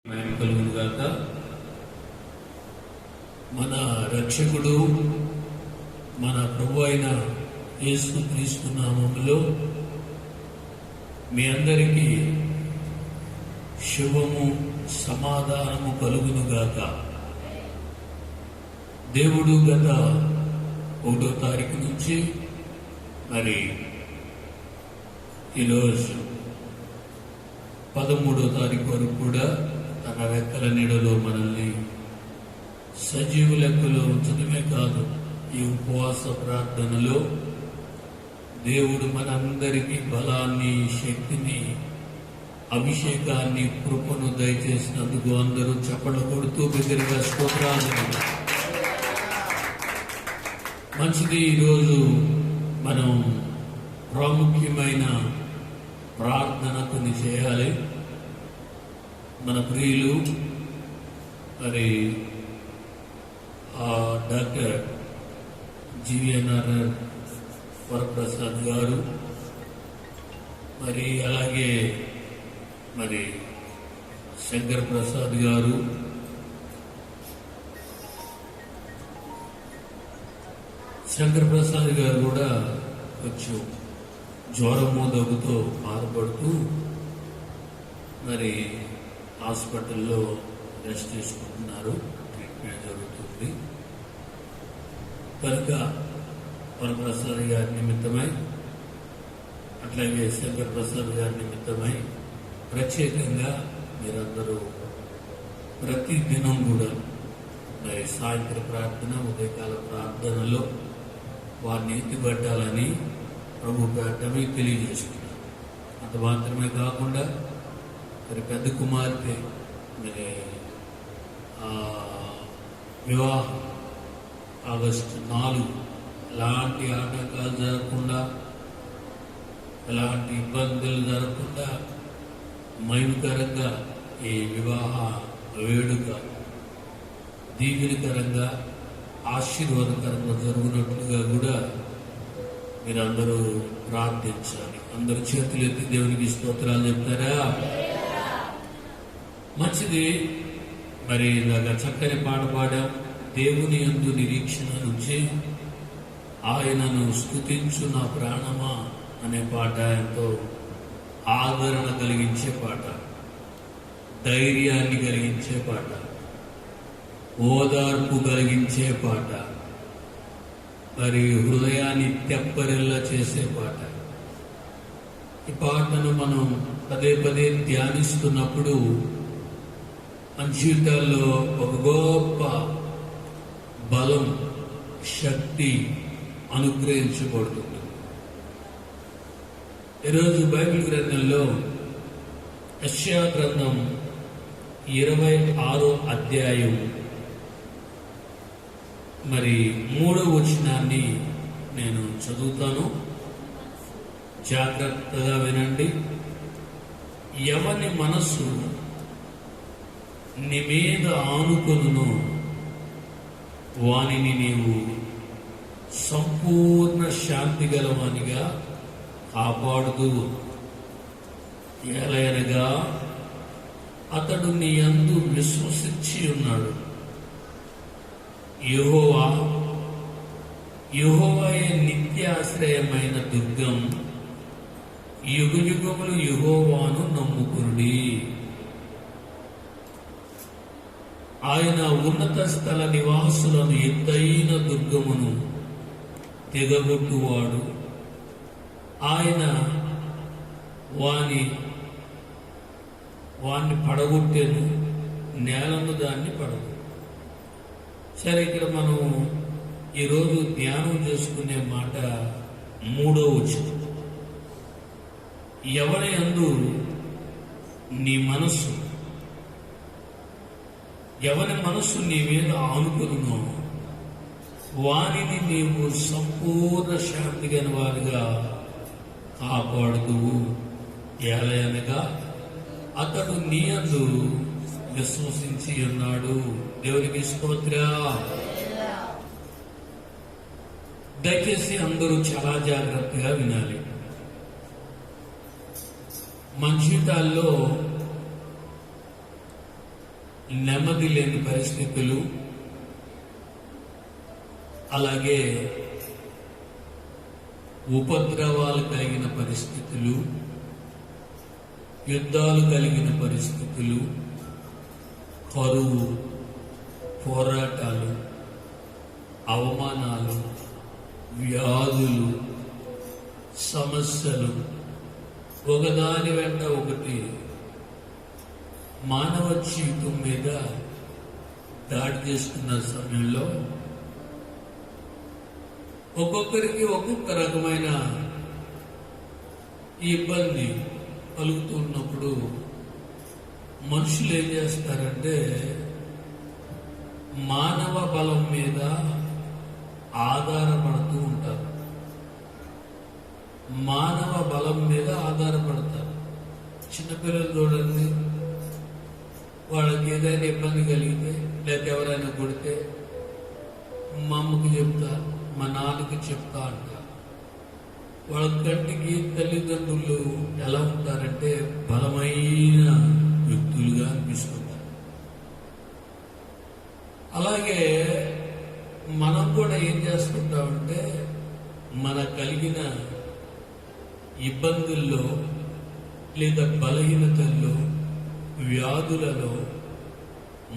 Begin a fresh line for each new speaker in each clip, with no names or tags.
మహిమ కలుగును గాక. మన రక్షకుడు మన ప్రభు అయిన యేసుక్రీస్తు నామములో మీ అందరికీ శుభము సమాధానము కలుగును గాక. దేవుడు గత 1వ తారీఖు నుంచి మరి ఈరోజు 13వ తారీఖు వరకు కూడా తన రెక్కల నీడలో మనల్ని సజీవ లెక్కలో ఉంచడమే కాదు, ఈ ఉపవాస ప్రార్థనలో దేవుడు మనందరికీ బలాన్ని, శక్తిని, అభిషేకాన్ని, కృపను దయచేసినందుకు అందరూ చప్పట్లు కొడుతూ బిగ్గరగా స్తోత్రాలు. మంచిది. ఈరోజు మనం ప్రాముఖ్యమైన ప్రార్థన కొన్ని చేయాలి. మన ప్రియులు మరి డాక్టర్ జీవీఎన్ఆర్ వరప్రసాద్ గారు, మరి అలాగే మరి శంకర్ ప్రసాద్ గారు, శంకర్ ప్రసాద్ గారు కూడా కొంచెం జ్వరము దగ్గుతో బాధపడుతూ మరి హాస్పిటల్లో రెస్ట్ తీసుకుంటున్నారు, ట్రీట్మెంట్ జరుగుతుంది. కనుక వరప్రసాద్ గారి నిమిత్తమై అట్లాగే శంకర్ ప్రసాద్ గారి నిమిత్తమై ప్రత్యేకంగా మీరందరూ ప్రతి దినం కూడా మరి సాయంత్రం ప్రార్థన, ఉదయకాల ప్రార్థనలో వారిని ఎత్తిపట్టాలని ప్రభు ప్రార్థన తెలియజేస్తున్నారు. అంత మాత్రమే కాకుండా మరి పెద్ద కుమార్తె మరి వివాహం ఆగస్టు 4 ఎలాంటి ఆటంకాలు జరగకుండా, ఎలాంటి ఇబ్బందులు జరగకుండా మహిమకరంగా ఈ వివాహ వేడుక దీవెనకరంగా, ఆశీర్వాదకరంగా జరుగునట్లుగా కూడా మీరందరూ ప్రార్థించాలి. అందరూ చేతులు ఎత్తి దేవునికి స్తోత్రాలు చెప్తారా? మంచిది. మరి ఇలాగ చక్కని పాట పాడాం. దేవుని యందు నిరీక్షణ నుంచి ఆయనను స్తుతించు నా ప్రాణమా అనే పాట ఎంతో ఆదరణ కలిగించే పాట, ధైర్యాన్ని కలిగించే పాట, ఓదార్పు కలిగించే పాట, మరి హృదయాన్ని తెప్పరిల్లా చేసే పాట. ఈ పాటను మనం పదే పదే ధ్యానిస్తున్నప్పుడు మన జీవితాల్లో ఒక గొప్ప బలం, శక్తి అనుగ్రహించబడుతుంది. ఈరోజు బైబిల్ గ్రంథంలో యెషయా గ్రంథం 26వ అధ్యాయం మరి 3వ వచనాన్ని నేను చదువుతాను, జాగ్రత్తగా వినండి. ఎవని మనస్సు నీ మీద ఆనుకొనును వానిని నీవు సంపూర్ణ శాంతి గలవానిగా కాపాడుదు. ఎలయనగా అతడు నీ యందు విశ్వసించి ఉన్నాడు. యెహోవాయే నిత్యాశ్రయమైన దుర్గం, యుగయుగములు యెహోవాను నమ్ముకునుడి. ఆయన ఉన్నత స్థల నివాసులను ఎత్తైన దుర్గమును తెగగొట్టువాడు. ఆయన వాణ్ణి పడగొట్టెను, నేలను దాన్ని పడగొట్టు. సరే, ఇక్కడ మనం ఈరోజు ధ్యానం చేసుకునే మాట 3వ వచనం. ఎవరి యందు నీ మనస్సు, ఎవరి మనస్సు నీ మీద ఆనుకునునో వానిని నీవు సంపూర్ణ శాంతి గల వారిగా కాపాడుదువు. ఎలయనగా అతడు నీ యందు విశ్వసించి ఉన్నాడు. దేవునికి స్తోత్రం. దయచేసి అందరూ చాలా జాగ్రత్తగా వినాలి. మన జీవితాల్లో నెమ్మది లేని పరిస్థితులు, అలాగే ఉపద్రవాలు కలిగిన పరిస్థితులు, యుద్ధాలు కలిగిన పరిస్థితులు, కరువు, పోరాటాలు, అవమానాలు, వ్యాధులు, సమస్యలు ఒకదాని వెంట ఒకటి మానవ జీవితం మీద దాడి చేస్తున్న సమయంలో ఒక్కొక్కరికి ఒక్కొక్క రకమైన ఇబ్బంది కలుగుతున్నప్పుడు మనుషులు ఏం చేస్తారంటే మానవ బలం మీద ఆధారపడుతూ ఉంటారు. మానవ బలం మీద ఆధారపడతారు. చిన్నపిల్లలు చూడండి, వాళ్ళకి ఏదైనా ఇబ్బంది కలిగితే లేకపోతే ఎవరైనా కొడితే మా అమ్మకి చెప్తా, మా నాన్నకి చెప్తా అంటారు. వాళ్ళ కంటికి తల్లిదండ్రులు ఎలా ఉంటారంటే బలమైన వ్యక్తులుగా అనిపిస్తుంటారు. అలాగే మనం కూడా ఏం చేస్తుంటామంటే మన కలిగిన ఇబ్బందుల్లో లేదా బలహీనతల్లో, వ్యాధులలో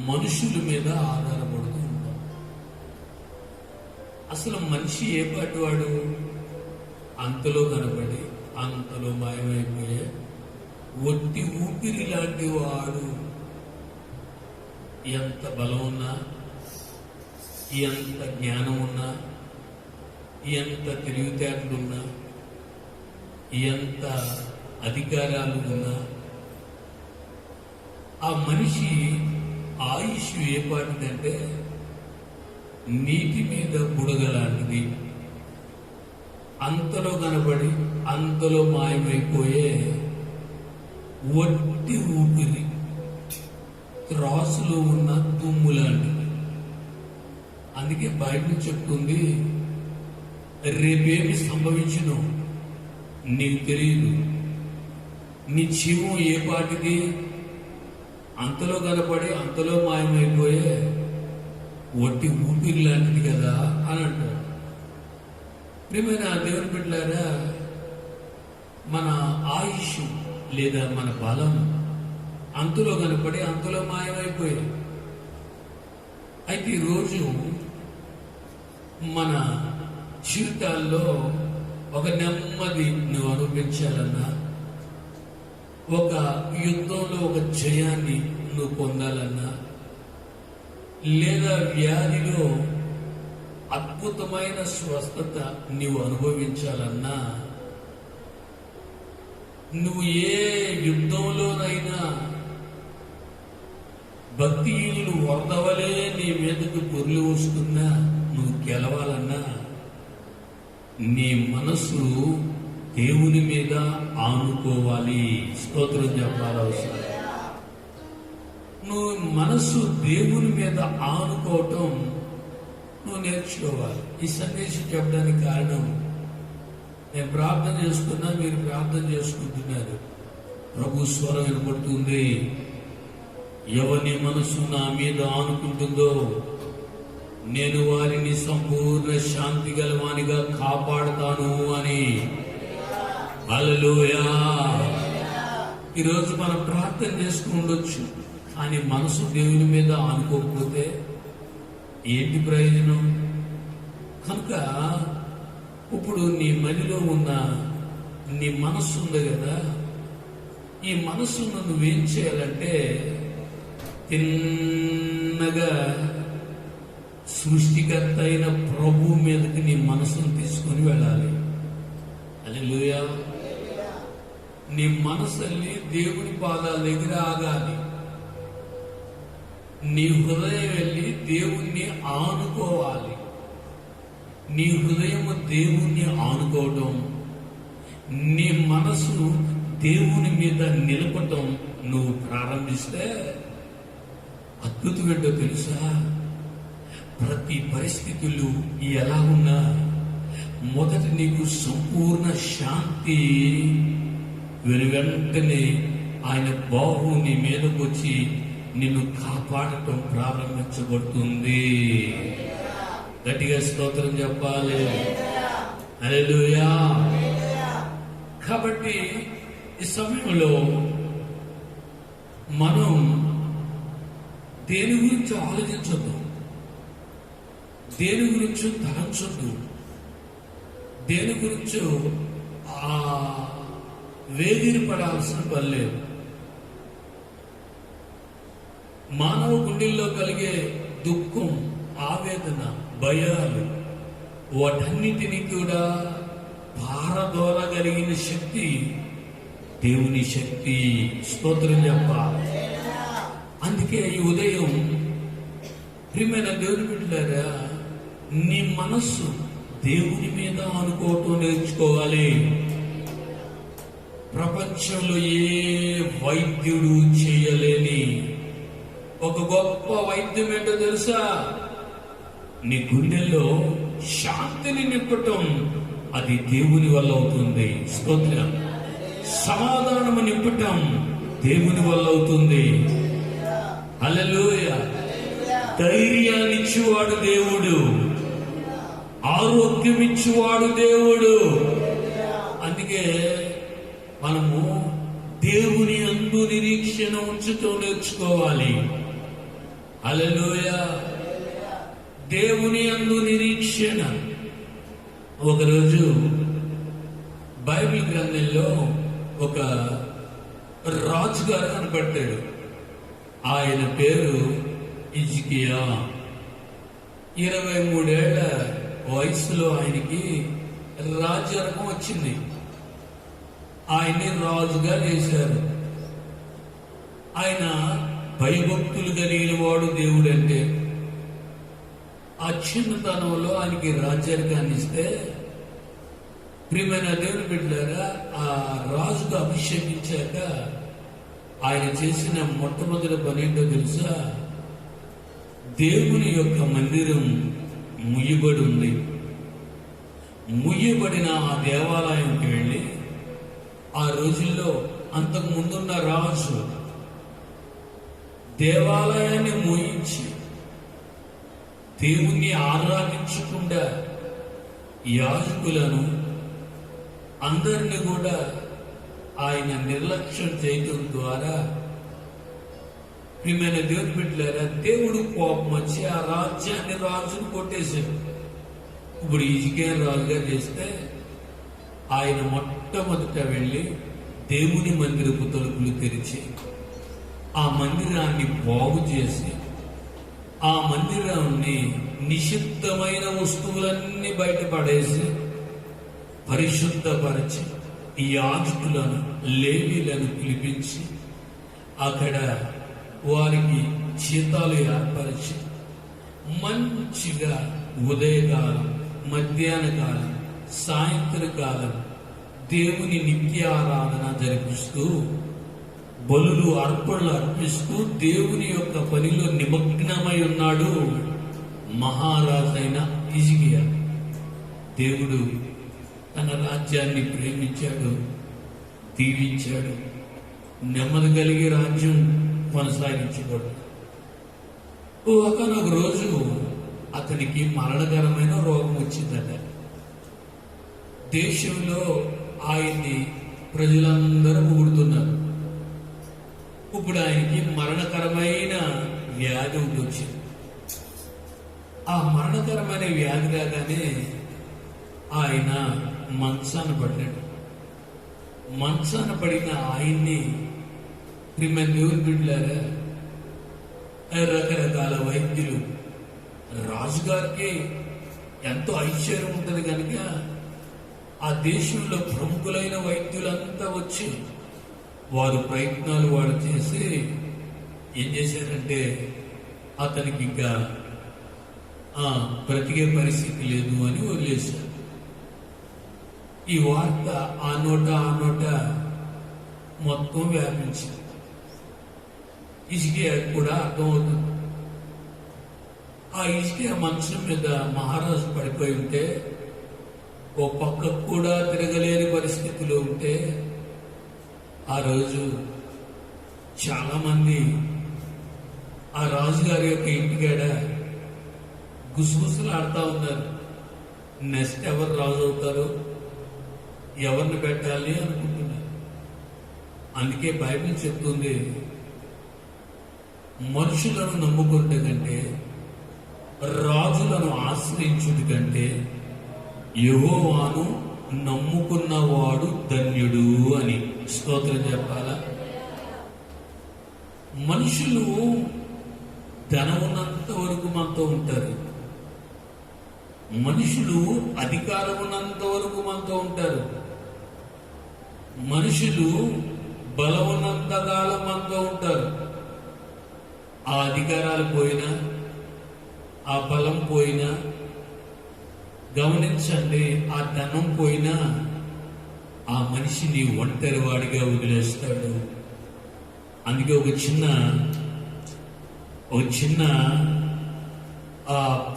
మనుషుల మీద ఆధారపడుతూ ఉంటాం. అసలు మనిషి ఏ పాటి వాడు? అంతలో కనబడి అంతలో మాయమైపోయే ఒట్టి ఊపిరి లాంటి వాడు. ఎంత బలం ఉన్నా, ఎంత జ్ఞానం ఉన్నా, ఎంత తెలివితేటలున్నా, ఎంత అధికారాలు ఉన్నా, ఆ మనిషి ఆయుష్ ఏ పాటిదంటే నీటి మీద బుడగలాంటిది. అంతలో కనబడి అంతలో మాయమైపోయే ఒట్టి ఊపిరి, త్రాసులో ఉన్న దుమ్ము లాంటిది. అందుకే బైబిల్ చెప్తుంది, రేపేమి సంభవించునో నీకు తెలియదు. నీ జీవం ఏ పాటిది? అంతలో కనపడి అంతలో మాయమైపోయే ఒట్టి ఊపిరి లాంటిది కదా అని అంటాడు. ప్రియమైన దేవుని బిడ్డలారా, మన ఆయుష్ లేదా మన బలం అంతలో కనపడి అంతలో మాయమైపోయాయి. అయితే ఈరోజు మన జీవితాల్లో ఒక నెమ్మది నువ్వు అనుభవించాలన్నా, ఒక యుద్ధంలో ఒక జయాన్ని నువ్వు పొందాలన్నా, లేదా వ్యాధిలో అద్భుతమైన స్వస్థత నీవు అనుభవించాలన్నా, నువ్వు ఏ యుద్ధంలోనైనా భక్తిహీనులు వరదవలే నీ మీదకు పొర్లి వస్తున్నా నువ్వు గెలవాలన్నా, నీ మనసు దేవుని మీద ఆనుకోవాలి. స్తోత్రం చెప్పాల్సిన నువ్వు మనసు దేవుని మీద ఆనుకోవటం నువ్వు నేర్చుకోవాలి. ఈ సందేశం చెప్పడానికి కారణం, నేను ప్రార్థన చేసుకున్నా, మీరు ప్రార్థన చేసుకుంటున్నారు, ప్రభు స్వరం వినపడుతుంది, ఎవరి మనసు నా మీద ఆనుకుంటుందో నేను వారిని సంపూర్ణ శాంతి గలవానిగా కాపాడుతాను అని. హల్లెలూయా. ఈరోజు మనం ప్రార్థన చేసుకుండొచ్చు, కానీ మనసు దేవుని మీద ఆనుకోకపోతే ఏంటి ప్రయోజనం? కనుక ఇప్పుడు నీ మదిలో ఉన్న నీ మనస్సు ఉంది కదా, ఈ మనస్సును నువ్వేం చేయాలంటే తిన్నగా సృష్టికర్త అయిన ప్రభు మీదకి నీ మనసును తీసుకొని వెళ్ళాలి. హల్లెలూయా. నీ మనసుల్ని దేవుని పాదాల దగ్గర ఆగాలి. నీ హృదయం వెళ్ళి దేవుణ్ణి ఆనుకోవాలి. నీ హృదయము దేవుణ్ణి ఆనుకోవడం, నీ మనసు దేవుని మీద నిలపటం నువ్వు ప్రారంభిస్తే అద్భుతం ఏంటో తెలుసా? ప్రతి పరిస్థితులు ఎలా ఉన్నా మొదట నీకు సంపూర్ణ శాంతి వెనువెంటనే ఆయన బాహు నీ మీదకు వచ్చి నిన్ను కాపాడటం ప్రారంభించబడుతుంది. గట్టిగా స్తోత్రం చెప్పాలి. హల్లెలూయా. కాబట్టి ఈ సమయంలో మనం దేని గురించి ఆలోచించొద్దు, దేని గురించి తలంచొద్దు, దేని గురించో వేగిరి పడాల్సిన పని లేదు. మానవ గుండెల్లో కలిగే దుఃఖం, ఆవేదన, భయాలు, వాటన్నిటినీ కూడా పారదోలగలిగిన శక్తి దేవుని శక్తి. స్తోత్రం చెప్పాలి. అందుకే ఈ ఉదయం ప్రియమైన దేవుని బిడ్డలారా, నీ మనస్సు దేవుని మీద అనుకోవటం నేర్చుకోవాలి. ప్రపంచంలో ఏ వైద్యుడు చేయలేని ఒక గొప్ప వైద్యం ఏంటో తెలుసా? నీ గుండెల్లో శాంతిని నింపటం. అది దేవుని వల్ల అవుతుంది. స్తోత్రం. సమాధానము నింపటం దేవుని వల్ల అవుతుంది. హల్లెలూయా. ధైర్యాన్ని ఇచ్చేవాడు దేవుడు, ఆరోగ్యం ఇచ్చేవాడు దేవుడు. అందుకే మనము దేవుని యందు నిరీక్షణ ఉంచుతూ నేర్చుకోవాలి. హల్లెలూయా. దేవుని యందు నిరీక్షణ. ఒకరోజు బైబిల్ గ్రంథంలో ఒక రాజుగారు కనపడ్డాడు. ఆయన పేరు హిజ్కియా. 23 ఏళ్ల వయసులో ఆయనకి రాజ్యరకం వచ్చింది. ఆయన్ని రాజుగా చేశారు. ఆయన భయభక్తులు కలిగిన వాడు దేవుడంటే. ఆ చిన్నతనంలో ఆయనకి రాజ్యాధికారాన్ని ఇస్తే, ప్రియమైన దేవుని బిడ్డలారా, ఆ రాజుకు అభిషేకించాక ఆయన చేసిన మొట్టమొదటి పని ఏంటో తెలుసా? దేవుని యొక్క మందిరం ముయ్యబడి ఉంది. ముయ్యబడిన ఆ దేవాలయంకి వెళ్ళి, ఆ రోజుల్లో అంతకు ముందున్న రాజు దేవాలయాన్ని మోయించి దేవుణ్ణి ఆరాధించకుండా యాజకులను అందరినీ కూడా ఆయన నిర్లక్ష్యం చేయటం ద్వారా, ప్రియమైన దేవుని బిడ్డలారా, దేవుడు కోపం వచ్చి ఆ రాజ్యాన్ని రాజును కొట్టేశాడు. ఇప్పుడు హిజ్కియా రాజుగా చేస్తే ఆయన మొట్టమొదట వెళ్ళి దేవుని మందిరపు తలుపులు తెరిచి ఆ మందిరాన్ని బాగు చేసి, ఆ మందిరాన్ని నిషిద్ధమైన వస్తువులన్నీ బయటపడేసి పరిశుద్ధపరిచి ఈ యాజకులను, లేవీలను పిలిపించి అక్కడ వారికి జీతాలు ఏర్పరిచి మంచిగా ఉదయకాలం, మధ్యాహ్న కాలం, సాయంత్రకాలం దేవుని నిత్య ఆరాధన జరిపిస్తూ, బలులు, అర్పణలు అర్పిస్తూ దేవుని యొక్క పనిలో నిమగ్నమై ఉన్నాడు మహారాజైన హిజ్కియా. దేవుడు తన రాజ్యాన్ని ప్రేమించాడు, దీవించాడు. నెమ్మది కలిగి రాజ్యం కొనసాగించబడు. ఒకనొక రోజు అతనికి మరణకరమైన రోగం వచ్చిందట. దేశంలో ఆయన్ని ప్రజలందరూ పొగుడుతున్నారు. ఇప్పుడు ఆయనకి మరణకరమైన వ్యాధి ఒకటి వచ్చింది. ఆ మరణకరమైన వ్యాధి రాగానే ఆయన మంచాన పడ్డాడు. మంచాన పడిన ఆయన్ని, ప్రియమైన దేవుని బిడ్డలారా, రకరకాల వైద్యులు, రాజుగారికి ఎంతో ఐశ్వర్యం ఉంటుంది కనుక ఆ దేశంలో ప్రముఖులైన వైద్యులంతా వచ్చి వారు ప్రయత్నాలు వాడు చేసి ఏం చేశారంటే, అతనికి ఇంకా బ్రతికే పరిస్థితి లేదు అని వదిలేశారు. ఈ వార్త ఆ నోట మొత్తం వ్యాపించింది. హిజ్కియా కూడా అర్థమవుతుంది. ఆ హిజ్కియా మంచం మీద మహారాజు పడిపోయి ఉంటే, ఓ పక్కకు కూడా తిరగలేని పరిస్థితిలో ఉంటే, ఆ రోజు చాలా మంది ఆ రాజుగారి యొక్క ఇంటికాడ గుసగుసలు ఆడుతూ ఉన్నారు. నెక్స్ట్ ఎవరు రాజు అవుతారు, ఎవరిని పెట్టాలి అనుకుంటున్నారు. అందుకే బైబిల్ చెప్తుంది, మనుషులను నమ్ముకుంటే కంటే రాజులను ఆశ్రయించుడి కంటే యెహోవాను నమ్ముకున్నవాడు ధన్యుడు అని స్తోత్రం చెప్పాలా. మనుషులు ధనం ఉన్నంత వరకు మనతో ఉంటారు, మనుషులు అధికారం ఉన్నంత వరకు మనతో ఉంటారు, మనుషులు బలం ఉన్నంత కాలం మనతో ఉంటారు. ఆ అధికారాలు పోయినా, ఆ బలం పోయినా, గమనించండి, ఆ ధనం పోయినా ఆ మనిషిని ఒంటరి వాడిగా వదిలేస్తాడు. అందుకే ఒక చిన్న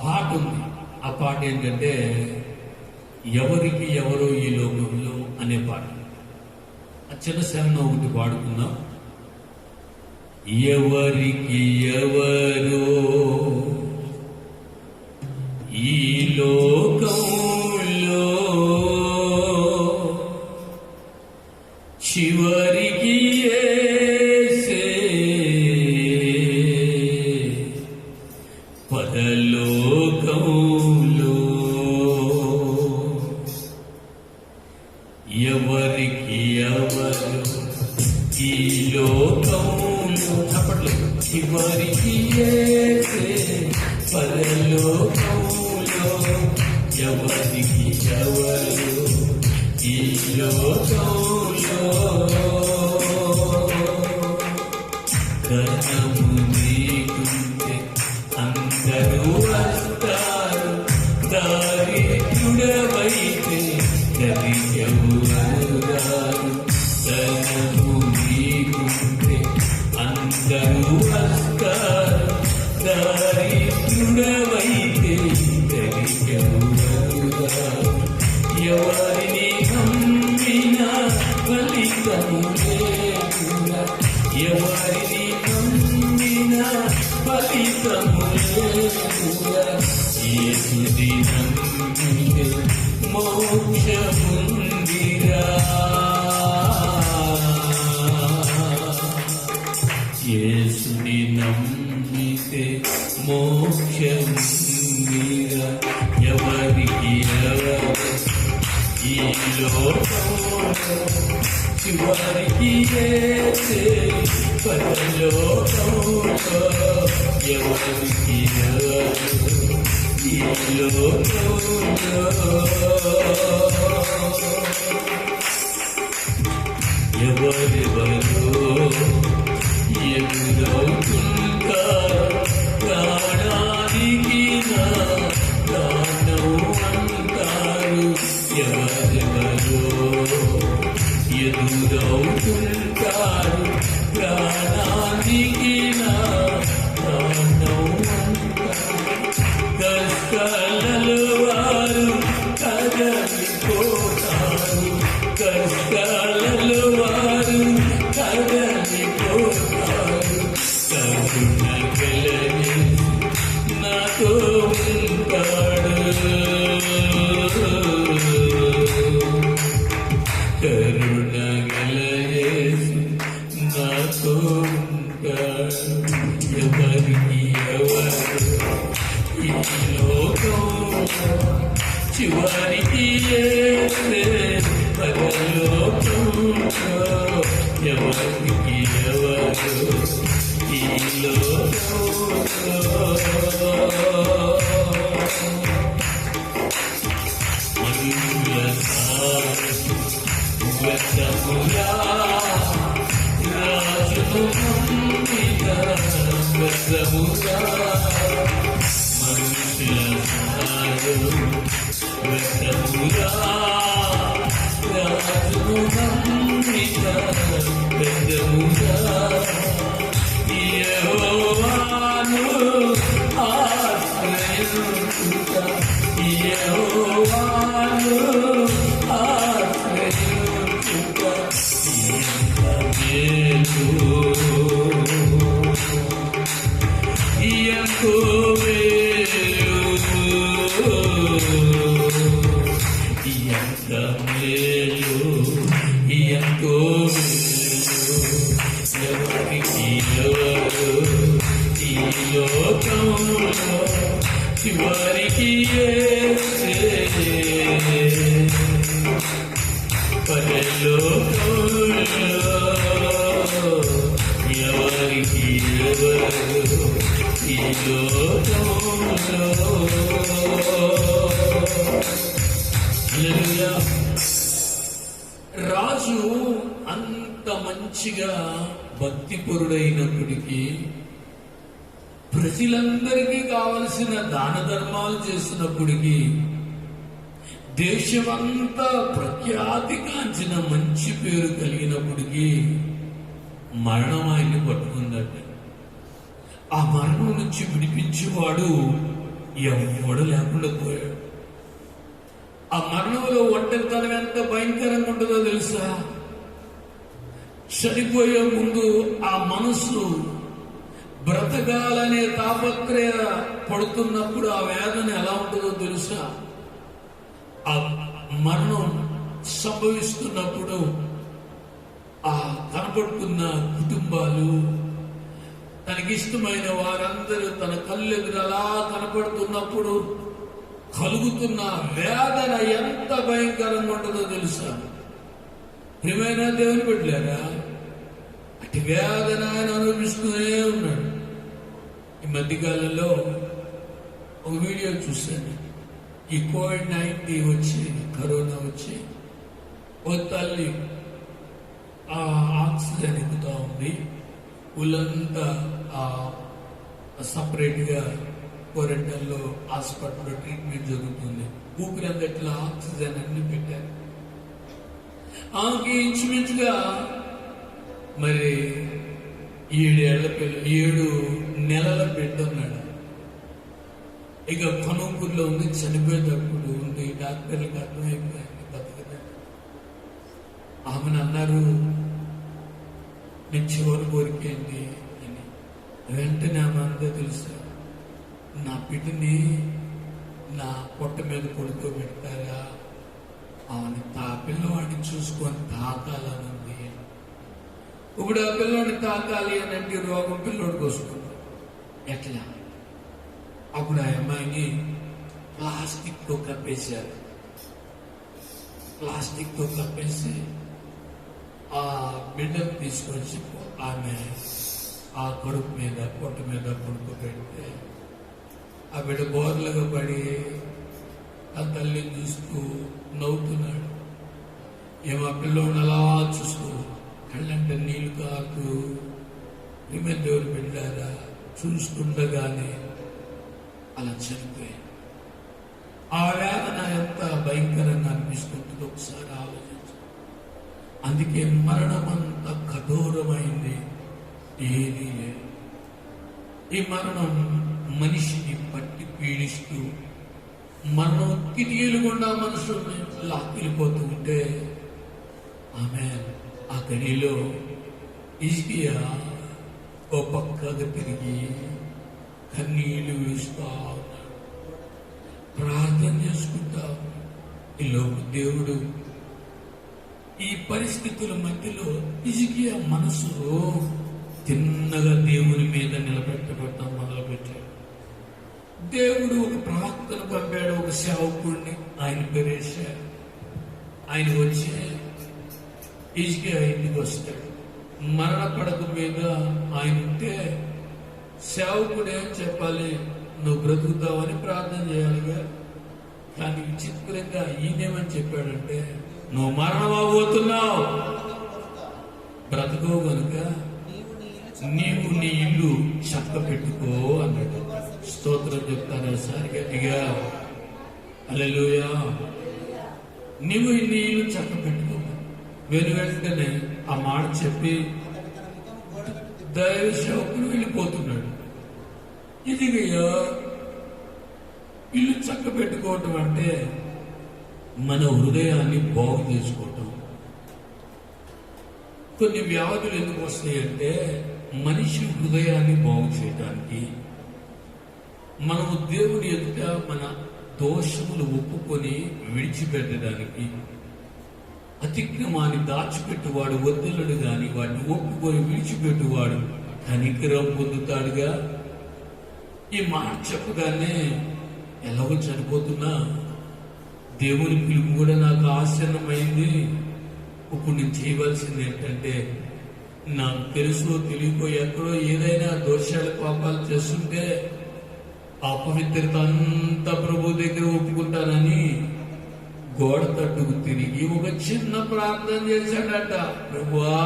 పాట ఉంది. ఆ పాట ఏంటంటే ఎవరికి ఎవరో ఈ లోకంలో అనే పాట. ఆ చిన్న శరణ ఒకటి పాడుకుందాం. ఎవరికి ఎవరో ఈ లోకంలో చివరికి యేసే పరలోకంలో. ఎవరికి ఎవరు ఈ లోకంలో చెప్పట్లేదు, చివరికి యేసే పరలోకంలో. ఎవరికి ఎవరు ఈ లోకంలో ధనము నీకుంటే అందరూ వస్తారు, దారిద్రుడవైతే ఎవరు రారు. ధనము నీకుంటే అందరూ వస్తారు, దారిద్రుడవైతే ఎవరు రారు. ఎవరిని నమ్మినా ఫలితము లేదురా, ఎవరిని నమ్మినా ఫలితము లేదురా. యేసుని నమ్మితే మోక్షముందిరా, యేసుని నమ్మితే మోక్షముందిరా. ఎవరికి ఎవరు ఈ లోకంలో చివరికి యేసే పరలోకంలో. ఎవరికి ఎవరు ఈ లోకంలో ఎవరెవరో ఎదురవుతుంటారు, ప్రాణానికి నా ప్రాణం అంటారు. ఎవరెవరో ఎదురవుతుంటారు, ప్రాణానికి నా ప్రాణం అంటారు. కష్టాలలో వారు కదలిపోతారు, కష్టాలలో వారు కదలిపోతారు. కరుణ గలనే నాతో ఉంటాడు, కరుణ గలయేసు నాతో ఉంటాడు. ఎవరికి ఎవరు ఈ లోకంలో చివరికి యేసే పరలోకంలో. ఎవరికి ఎవరు ఈ లోకంలో మనుషుల వ్యర్థముగా రాజును నమ్మిన వ్యర్థముగా. మనుషుల వ్యర్థముగా రాజును నమ్మిన వ్యర్థముగా. యెహోవాను ఆశ్రయించుట, యెహోవాను ఆశ్రయించుట ఎంత మేలు. లోకంలో ఎవరికి ఎవరు ఈ లోకంలో. హల్లెలూయా. రాజు అంత మంచిగా భక్తిపరుడైనప్పటికీ ప్రజలందరికీ కావలసిన దాన ధర్మాలు చేసినప్పటికీ దేశమంతా ప్రఖ్యాతిగాంచిన మంచి పేరు కలిగినప్పటికీ మరణం ఆయన్ని పట్టుకుందట. ఆ మరణం నుంచి విడిపించేవాడు ఎవడు లేకుండా పోయాడు. ఆ మరణంలో ఒంటరితనం ఎంత భయంకరంగా ఉంటుందో తెలుసా? చనిపోయే ముందు ఆ మనసు బ్రతకాలనే తాపత్రయ పడుతున్నప్పుడు ఆ వేదన ఎలా ఉంటుందో తెలుసా? ఆ మరణం సంభవిస్తున్నప్పుడు ఆ కనపడుతున్న కుటుంబాలు, తనకిష్టమైన వారందరూ తన కళ్ళెదురు అలా కనపడుతున్నప్పుడు కలుగుతున్న వేదన ఎంత భయంకరంగా ఉంటుందో తెలుసా? ప్రియమైన దేవుని బిడ్డలారా, అటు వేదన ఆయన అనుభవిస్తూనే ఉన్నాడు. ఈ మధ్యకాలంలో ఒక వీడియో చూశాను. ఈ కోవిడ్-19 వచ్చి, కరోనా వచ్చి ఓ తల్లి ఆ ఆక్సిజన్ ఎక్కుతా ఉంది. ఊళ్ళంతా సపరేట్గా క్వారంటైన్లో హాస్పిటల్లో ట్రీట్మెంట్ జరుగుతుంది. ఊపిరి అందట్లా ఆక్సిజన్ అన్ని పెట్టారు. ఆమెకి ఇంచుమించుగా మరి 7 నెలల బిడ్డ ఉన్నాడు. ఇక కనుకూరులో ఉంది. చనిపోయేటప్పుడు ఉంది. డాక్టర్లకు అర్థమైపోయింది బతకదా. ఆమెను అన్నారు, నేను చివరి కోరికేంటి అని. వెంటనే ఆమె అంతా తెలుసా, నా బిడ్డని నా పొట్ట మీద పడుకోబెడతారా, ఆమె పిల్లవాడిని చూసుకొని తాకాలని ఉంది. ఇప్పుడు ఆ పిల్లవాడిని తాకాలి అని అంటే రోగం పిల్లోడికి వస్తుంది. ఎట్లా? అప్పుడు ఆ అమ్మాయిని ప్లాస్టిక్తో కప్పేశారు. ప్లాస్టిక్తో కప్పేసి ఆ బిడ్డను తీసుకొచ్చి ఆమె ఆ కడుపు మీద పొట్ట మీద పడుకోబెడితే ఆ బిడ్డ బోర్లుగా పడి ఆ తల్లిని చూస్తూ నవ్వుతున్నాడు. ఏమో పిల్లోడు అలా చూస్తూ కళ్ళంటే నీళ్ళు కాకు. ఈమె దేవుడు బిడ్డారా చూస్తుండగానే అలా చనిపోయాడు. ఆ వేదన ఎంత భయంకరంగా అనిపిస్తుంటుందో ఒకసారి ఆలోచించు. అందుకే మరణం అంత కఠోరమైంది ఏది లేదు. ఈ మరణం మనిషిని పట్టి పీడిస్తూ మరణం కిటికీలు గుండా మనుషుల్ని లాక్కెళ్ళిపోతూ ఉంటే ఆమె ఆ గడిలో హిజ్కియా ఓ పక్కగా తిరిగి కన్నీళ్లు విడుస్తా ఉన్నాడు, ప్రార్థన చేసుకుంటా. ఈలోపు దేవుడు ఈ పరిస్థితుల మధ్యలో హిజ్కియా మనసు తిన్నగా దేవుని మీద నిలబెట్టబడటం మొదలుపెట్టాడు. దేవుడు ఒక ప్రవక్తను పంపాడు, ఒక సేవకుడిని. ఆయన పేరేశాడు. ఆయన వచ్చి హిజ్కియా ఇంటికి వస్తాడు. మరణ పడక మీద ఆయన ఉంటే సేవకుడు ఏం చెప్పాలి? నువ్వు బ్రతుకుతావని ప్రార్థన చేయాలిగా. కానీ విచిత్రంగా ఈయనేమని చెప్పాడంటే, నువ్వు మరణం అవ్వబోతున్నావు, బ్రతకవు కనుక నీవు నీ ఇల్లు చక్క పెట్టుకో అన్నాడు. స్తోత్రం చెప్తారా సార్ గట్టిగా? హల్లెలూయా. నీవు నీ ఇల్లు చక్క పెట్టుకో. వెంటనే ఆ మాట చెప్పి దైవ సేవకుడు వెళ్ళిపోతున్నాడు. ఇదిగయ్యా, ఇల్లు చక్క పెట్టుకోవటం అంటే మన హృదయాన్ని బాగు చేసుకోవటం. కొన్ని వ్యాధులు ఎందుకు వస్తాయంటే మనిషి హృదయాన్ని బాగు చేయడానికి. మనము దేవుని ఎదుట మన దోషములు ఒప్పుకొని విడిచిపెట్టడానికి. అతిక్రమాన్ని దాచిపెట్టువాడు వద్దలుడు గాని వాటిని ఒప్పుకొని విడిచిపెట్టువాడు కనికరం పొందుతాడుగా. ఈ మాట చెప్పగానే ఎలాగో చనిపోతున్నా దేవుని పిలుపు కూడా నాకు ఆశ్చర్యమైంది. ఇప్పుడు నేను చేయవలసింది ఏంటంటే, నాకు తెలుసు తెలియకో ఎక్కడో ఏదైనా దోషాలు పాపాలు చేస్తుంటే అపవిత్రత అంతా ప్రభు దగ్గర ఒప్పుకుంటానని గోడ తట్టుకు తిరిగి ఒక చిన్న ప్రార్థన చేశాడట. ప్రభువా,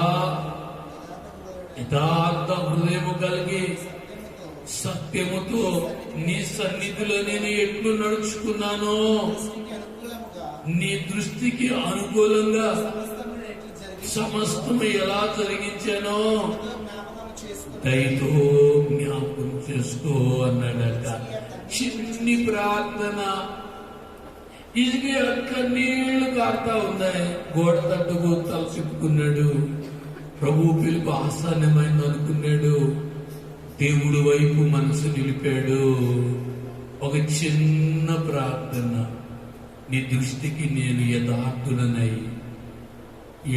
యథార్థ హృదయము కలిగి సత్యముతో నీ సన్నిధిలో నేను ఎట్లు నడుచుకున్నానో, నీ దృష్టికి అనుకూలంగా సమస్తము ఎలా జరిగించానో దయతో జ్ఞాపకం చేసుకో అన్నాడట. చిన్ని ప్రార్థన. ఇది అక్క నీళ్లు కారుతా ఉన్నాయి. గోడ తట్టుకు తలసిప్పుకున్నాడు. ప్రభు పిలుపు ఆసాన్యమైంది అనుకున్నాడు. దేవుడి వైపు మనసు నిలిపాడు. ఒక చిన్న ప్రార్థన. నీ దృష్టికి నేను యథార్థుడనై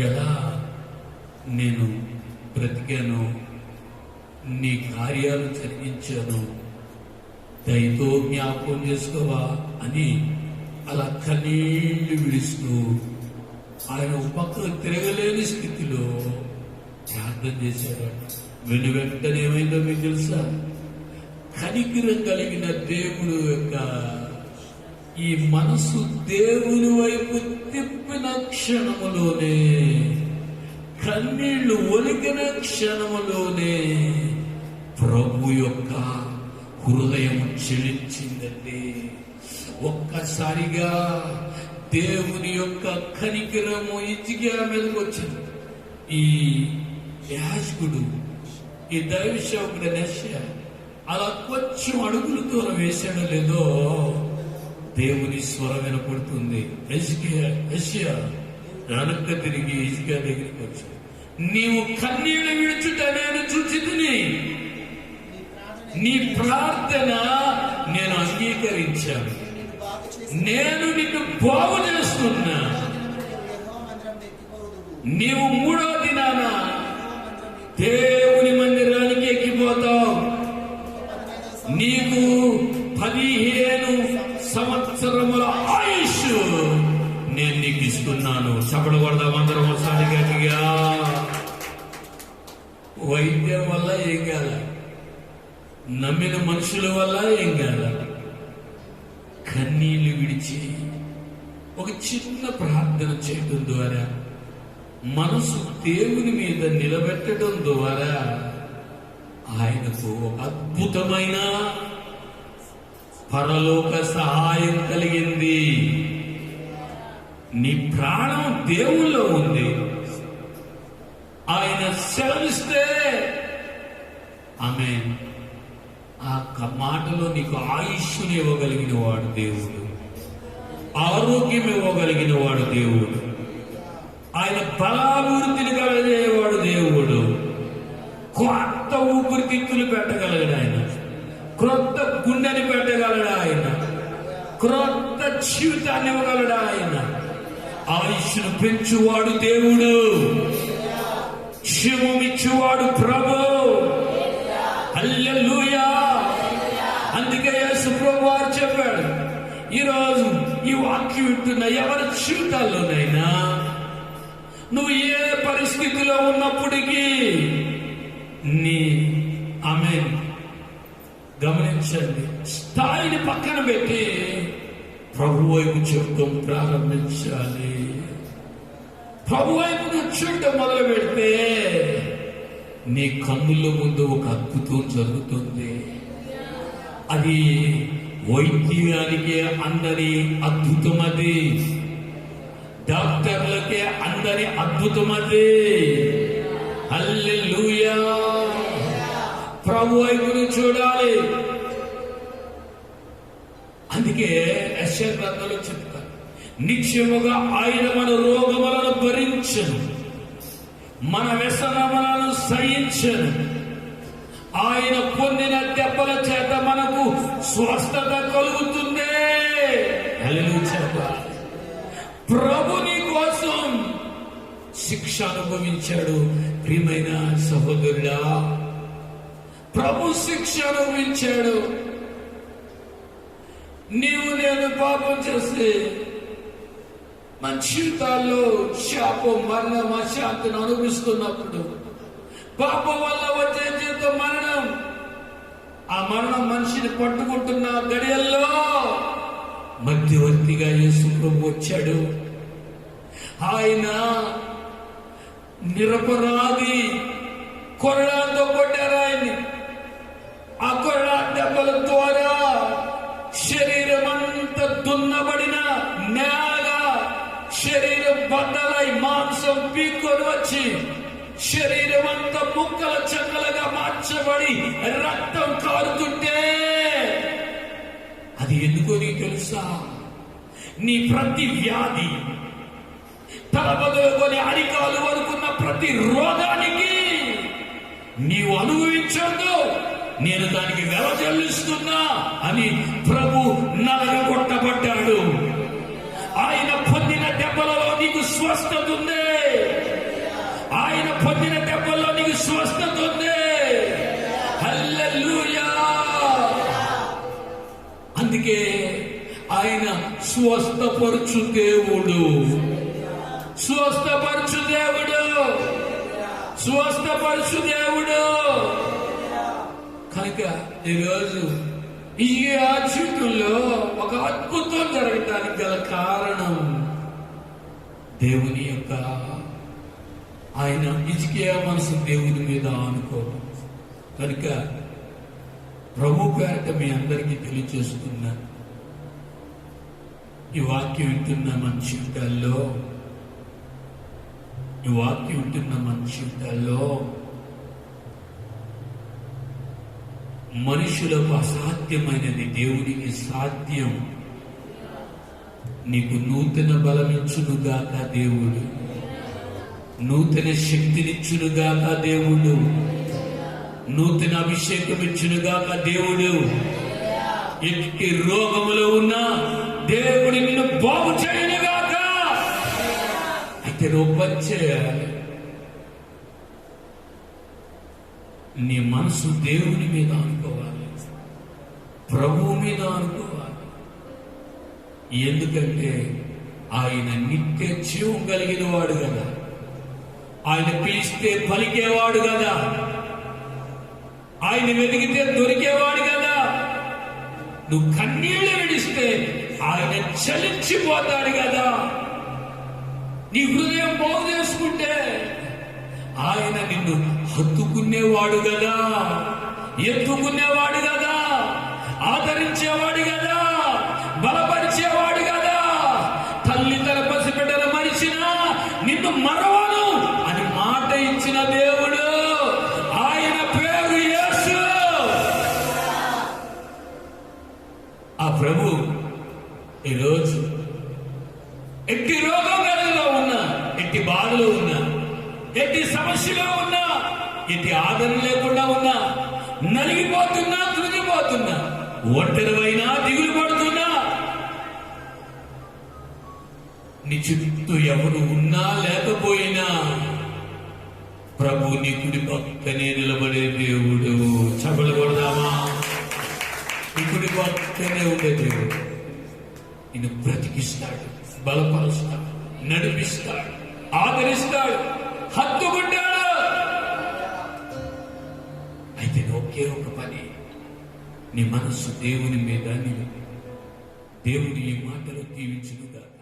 ఎలా నేను బ్రతికాను, నీ కార్యాలు జరిగించాను, దయతో జ్ఞాపకం చేసుకోవా అని అలా కన్నీళ్లు విడుస్తూ ఆయన పక్కన తిరగలేని స్థితిలో ప్రార్థన చేశాడు. వెంటనే ఏమైందో మీకు తెలుసా? కనికరం కలిగిన దేవుడు యొక్క ఈ మనసు దేవుని వైపు తిప్పిన క్షణములోనే, కన్నీళ్లు ఒలికిన క్షణములోనే ప్రభు యొక్క హృదయం చెలించిందండి. ఒక్కసారిగా దేవుని యొక్క కనికరము హిజ్కియా మీదకి వచ్చింది. ఈ యాజకుడు, ఈ దైవ సేవకుడు యెషయా అలా కొంచెం అడుగులు దూరం వేసాడో లేదో దేవుని స్వరం వినపడుతుంది. యెషయా వెనక్కి తిరిగి హిజ్కియా దగ్గరికి వచ్చాడు. నీవు కన్నీళ్లు విడుచుట నేను చూచితిని, నీ ప్రార్థన నేను అంగీకరించాను, నేను నిన్ను బాగు చేస్తున్నా. నీవు 3వ దినాన దేవుని మందిరానికి ఎక్కిపోతావు. నీకు 15 సంవత్సరముల ఆయుష్ నేను నీకు ఇస్తున్నాను. చప్పట్లు కొడదాం అందరం ఒకసారి గట్టిగా. వైద్యం వల్ల ఏం కాదు, నమ్మిన మనుషుల వల్ల ఏం కాదు. కన్నీళ్లు విడిచి ఒక చిన్న ప్రార్థన చేయడం ద్వారా, మనసు దేవుని మీద నిలబెట్టడం ద్వారా ఆయనకు ఒక అద్భుతమైన పరలోక సహాయం కలిగింది. నీ ప్రాణం దేవుల్లో ఉంది. ఆయన సెలవిస్తే ఆమె ఆ మాటలో నీకు ఆయుష్ని ఇవ్వగలిగిన వాడు దేవుడు, ఆరోగ్యం ఇవ్వగలిగిన వాడు దేవుడు, ఆయన బలాభివృద్ధిని కలగజేయవాడు దేవుడు, కొత్త ఊపిరితిత్తులు పెట్టగలడు ఆయన, క్రొత్త గుండెని పెట్టగలడు ఆయన, క్రొత్త జీవితాన్ని ఇవ్వగలడు ఆయన, ఆయుష్ను పెంచువాడు దేవుడు, క్షేమమిచ్చువాడు ప్రభు. హల్లెలూయా. అందుకే యేసు ప్రభు వారు చెప్పాడు, ఈరోజు ఈ వాక్యం వింటున్న ఎవరి జీవితాల్లోనైనా నువ్వు ఏ పరిస్థితిలో ఉన్నప్పటికీ ఆమేన్ గమనించండి, స్థాయిని పక్కన పెట్టి ప్రభు వైపు చూడటం ప్రారంభించాలి. ప్రభు వైపు చూడటం మొదలు పెడితే నీ కన్నుల ముందు ఒక అద్భుతం జరుగుతుంది. అది వైద్యానికి అందరి అద్భుతం, అది డాక్టర్లకే అందరి అద్భుతం, అది. హల్లెలూయా. ప్రభు వైపును చూడాలి. అందుకే యెషయా గ్రంథంలో చెప్తారు, నిత్యముగా ఆయన మన రోగములను భరించను, మన వ్యసనములను సహించను, ఆయన పొందిన దెబ్బల చేత మనకు స్వస్థత కలుగుతుంది. హల్లెలూయా. ప్రభు నీ కోసం శిక్ష అనుభవించాడు. ప్రియమైన సహోదరుడా, ప్రభు శిక్ష అనుభవించాడు. నీవు నేను పాపం చేస్తే మన జీవితాల్లో శాపం, మరణం, అశాంతిని అనుభవిస్తున్నప్పుడు, పాపం వల్ల వచ్చే జీవితం మరణం, ఆ మరణం మనిషిని పట్టుకుంటున్న గడియల్లో మధ్యవర్తిగా యేసు ప్రభు వచ్చాడు. ఆయన నిరపరాధి, కొరడాతో కొట్టారు ఆయన్ని. ఆ కొరడా దెబ్బల ద్వారా శరీరం అంతా దున్నబడిన నేలగా శరీరం బద్దలై మాంసం పీక్కొని వచ్చి శరీరం అంతా ముక్కల చెక్కలుగా మార్చబడి రక్తం కారుతుంటే అది ఎందుకో నీకు తెలుసా? నీ ప్రతి వ్యాధి, తల మొదలుకొని అరికాలు వరకున్న ప్రతి రోగానికి నీవు అనుభవించొద్దు, నేను దానికి వెల చెల్లిస్తున్నా అని ప్రభు నలగొట్టబడ్డాడు. ఆయన పొందిన దెబ్బలలో నీకు స్వస్థత ఉంది. ఆయన పొందిన దెబ్బల్లో నీకు స్వస్థత ఉంది. హల్లెలూయా. అందుకే ఆయన స్వస్థపరచు దేవుడు, స్వస్థపరచు దేవుడు, స్వస్థపరచు దేవుడు. కనుక ఈరోజు ఈ జీవితంలో ఒక అద్భుతం జరగటానికి గల కారణం దేవుని యొక్క ఆయన హిజ్కియా మనసు దేవుని మీద అనుకోవడం. కనుక ప్రభు పేరట మీ అందరికీ తెలియజేస్తున్నా, ఈ వాక్యం వింటున్న మన జీవితాల్లో, ఈ వాక్యం వింటున్న మన జీవితాల్లో మనుషులకు అసాధ్యమైనది దేవునికి సాధ్యం. నీకు నూతన బలమిచ్చునుగాక దేవుడు, నూతన శక్తినిచ్చునుగాక దేవుడు, నూతన అభిషేకం ఇచ్చునుగాక దేవుడు. ఎట్టి రోగములో ఉన్నా దేవుడు నిన్ను బాగు చేయనుగాక. అయితే నువ్వు పని చేయాలి. నీ మనసు దేవుని మీద అనుకోవాలి, ప్రభువు మీద అనుకోవాలి. ఎందుకంటే ఆయన నిత్య జీవం కలిగిన వాడు కదా, ఆయన పిలిస్తే పలికేవాడు కదా, ఆయన వెతికితే దొరికేవాడు కదా. నువ్వు కన్నీళ్లు విడిస్తే ఆయన చలించిపోతాడు కదా. నీ హృదయం బాగు చేసుకుంటే ఆయన నిన్ను హత్తుకునేవాడు కదా, ఎత్తుకునేవాడు కదా, ఆదరించేవాడు కదా, బలపరిచేవాడు కదా. తల్లి తన పసిబిడ్డలు మరిచినా నిన్ను మరవను అని మాట ఇచ్చిన దేవుడు. ఆయన పేరు యేసు. ఆ ప్రభు ఈరోజు ఎట్టి రోగంలో ఉన్నా, ఎట్టి బాధలో ఉన్నా, ఎట్టి సమస్యలో ఉన్నా, ఎట్టి ఆదరణ లేకుండా ఉన్నా, నలిగిపోతున్నా, కృంగిపోతున్నా, ఒంటరివైనా, దిగులు పడుతున్నా, నీ చుట్టూ ఎవరు ఉన్నా లేకపోయినా ప్రభు నీ కుడి పక్కనే నిలబడే దేవుడు. చపలు కొడదామా? నీ కుడి పక్కనే ఉండే దేవుడు నిన్ను బ్రతికిస్తాడు, బలపరుస్తాడు, నడిపిస్తాడు, ఆదరిస్తాడు, హత్తుకుంటాడు. అయితే ఒకే ఒక పని, నీ మనస్సు దేవుని మీద నిలుపు. దేవుని ఈ మాటలు దీవించునుగాక.